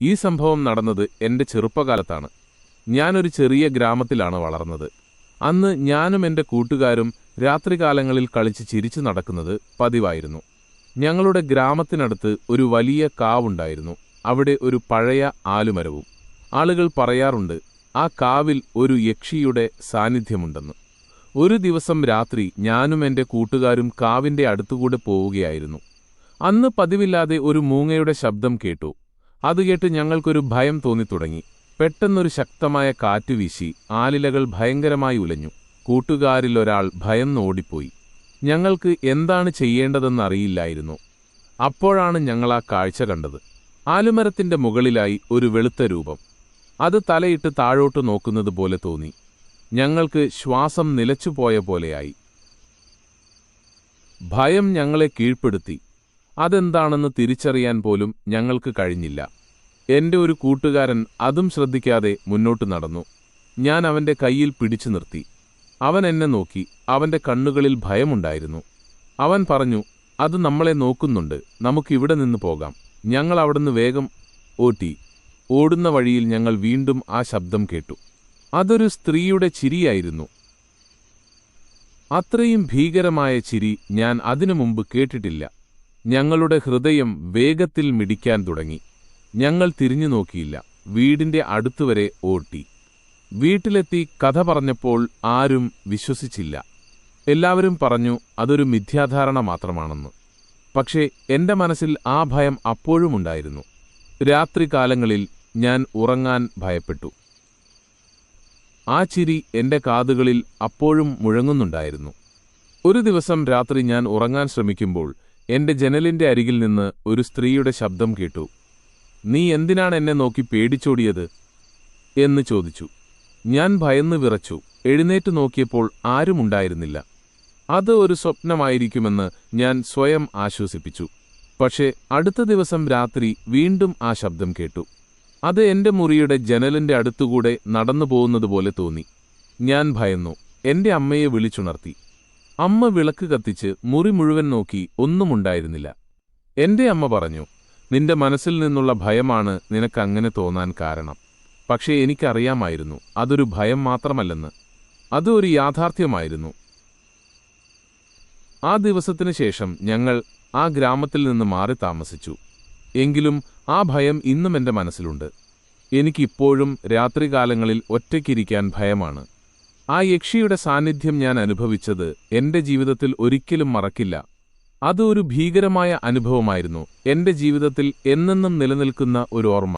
ഈ സംഭവം നടന്നത് എന്റെ ചെറുപ്പകാലത്താണ്. ഞാനൊരു ചെറിയ ഗ്രാമത്തിലാണ് വളർന്നത്. അന്ന് ഞാനും എന്റെ കൂട്ടുകാരും രാത്രികാലങ്ങളിൽ കളിച്ച് ചിരിച്ചു നടക്കുന്നത് പതിവായിരുന്നു. ഞങ്ങളുടെ ഗ്രാമത്തിനടുത്ത് ഒരു വലിയ കാവുണ്ടായിരുന്നു. അവിടെ ഒരു പഴയ ആലുമരവും. ആളുകൾ പറയാറുണ്ട്, ആ കാവിൽ ഒരു യക്ഷിയുടെ സാന്നിധ്യമുണ്ടെന്ന്. ഒരു ദിവസം രാത്രി ഞാനും എന്റെ കൂട്ടുകാരും കാവിന്റെ അടുത്തുകൂടെ പോവുകയായിരുന്നു. അന്ന് പതിവില്ലാതെ ഒരു മൂങ്ങയുടെ ശബ്ദം കേട്ടു. അത് കേട്ട് ഞങ്ങൾക്കൊരു ഭയം തോന്നിത്തുടങ്ങി. പെട്ടെന്നൊരു ശക്തമായ കാറ്റ് വീശി ആലിലകൾ ഭയങ്കരമായി ഉലഞ്ഞു. കൂട്ടുകാരിലൊരാൾ ഭയന്ന് ഓടിപ്പോയി. ഞങ്ങൾക്ക് എന്താണ് ചെയ്യേണ്ടതെന്നറിയില്ലായിരുന്നു. അപ്പോഴാണ് ഞങ്ങൾ ആ കാഴ്ച കണ്ടത്. ആലുമരത്തിന്റെ മുകളിലായി ഒരു വെളുത്ത രൂപം. അത് തലയിട്ട് താഴോട്ട് നോക്കുന്നത് പോലെ തോന്നി. ഞങ്ങൾക്ക് ശ്വാസം നിലച്ചുപോയ പോലെയായി. ഭയം ഞങ്ങളെ കീഴ്പ്പെടുത്തി. അതെന്താണെന്ന് തിരിച്ചറിയാൻ പോലും ഞങ്ങൾക്ക് കഴിഞ്ഞില്ല. എന്റെ ഒരു കൂട്ടുകാരൻ അതും ശ്രദ്ധിക്കാതെ മുന്നോട്ട് നടന്നു. ഞാൻ അവന്റെ കയ്യിൽ പിടിച്ചു നിർത്തി. അവൻ എന്നെ നോക്കി. അവന്റെ കണ്ണുകളിൽ ഭയമുണ്ടായിരുന്നു. അവൻ പറഞ്ഞു, അത് നമ്മളെ നോക്കുന്നുണ്ട്, നമുക്കിവിടെ നിന്ന് പോകാം. ഞങ്ങൾ അവിടുന്ന് വേഗം ഓടി. ഓടുന്ന വഴിയിൽ ഞങ്ങൾ വീണ്ടും ആ ശബ്ദം കേട്ടു. അതൊരു സ്ത്രീയുടെ ചിരിയായിരുന്നു. അത്രയും ഭീകരമായ ചിരി ഞാൻ അതിനു മുമ്പ് കേട്ടിട്ടില്ല. ഞങ്ങളുടെ ഹൃദയം വേഗത്തിൽ മിടിക്കാൻ തുടങ്ങി. ഞങ്ങൾ തിരിഞ്ഞു നോക്കിയില്ല. വീടിന്റെ അടുത്തുവരെ ഓടി. വീട്ടിലെത്തി കഥ പറഞ്ഞപ്പോൾ ആരും വിശ്വസിച്ചില്ല. എല്ലാവരും പറഞ്ഞു അതൊരു മിഥ്യാധാരണ മാത്രമാണെന്ന്. പക്ഷേ എന്റെ മനസ്സിൽ ആ ഭയം അപ്പോഴുമുണ്ടായിരുന്നു. രാത്രികാലങ്ങളിൽ ഞാൻ ഉറങ്ങാൻ ഭയപ്പെട്ടു. ആ ചിരി എന്റെ കാതുകളിൽ അപ്പോഴും മുഴങ്ങുന്നുണ്ടായിരുന്നു. ഒരു ദിവസം രാത്രി ഞാൻ ഉറങ്ങാൻ ശ്രമിക്കുമ്പോൾ എന്റെ ജനലിന്റെ അരികിൽ നിന്ന് ഒരു സ്ത്രീയുടെ ശബ്ദം കേട്ടു. നീ എന്തിനാണ് എന്നെ നോക്കി പേടിച്ചോടിയത് എന്ന് ചോദിച്ചു. ഞാൻ ഭയന്ന് വിറച്ചു. എഴുന്നേറ്റ് നോക്കിയപ്പോൾ ആരുമുണ്ടായിരുന്നില്ല. അത് ഒരു സ്വപ്നമായിരിക്കുമെന്ന് ഞാൻ സ്വയം ആശ്വസിപ്പിച്ചു. പക്ഷേ അടുത്ത ദിവസം രാത്രി വീണ്ടും ആ ശബ്ദം കേട്ടു. അത് എന്റെ മുറിയുടെ ജനലിന്റെ അടുത്തുകൂടെ നടന്നു പോകുന്നതുപോലെ തോന്നി. ഞാൻ ഭയന്നു. എന്റെ അമ്മയെ വിളിച്ചുണർത്തി. അമ്മ വിളക്ക് കത്തിച്ച് മുറി മുഴുവൻ നോക്കി. ഒന്നുമുണ്ടായിരുന്നില്ല. എന്റെ അമ്മ പറഞ്ഞു, നിന്റെ മനസ്സിൽ നിന്നുള്ള ഭയമാണ് നിനക്കങ്ങനെ തോന്നാൻ കാരണം. പക്ഷേ എനിക്കറിയാമായിരുന്നു അതൊരു ഭയം മാത്രമല്ലെന്ന്. അത് ഒരു യാഥാർത്ഥ്യമായിരുന്നു. ആ ദിവസത്തിനു ശേഷം ഞങ്ങൾ ആ ഗ്രാമത്തിൽ നിന്ന് മാറി താമസിച്ചു. എങ്കിലും ആ ഭയം ഇന്നും എന്റെ മനസ്സിലുണ്ട്. എനിക്കിപ്പോഴും രാത്രികാലങ്ങളിൽ ഒറ്റയ്ക്കിരിക്കാൻ ഭയമാണ്. ആ യക്ഷിയുടെ സാന്നിധ്യം ഞാൻ അനുഭവിച്ചത് എന്റെ ജീവിതത്തിൽ ഒരിക്കലും മറക്കില്ല. അത് ഒരു ഭീകരമായ അനുഭവമായിരുന്നു. എന്റെ ജീവിതത്തിൽ എന്നെന്നും നിലനിൽക്കുന്ന ഒരു ഓർമ്മ.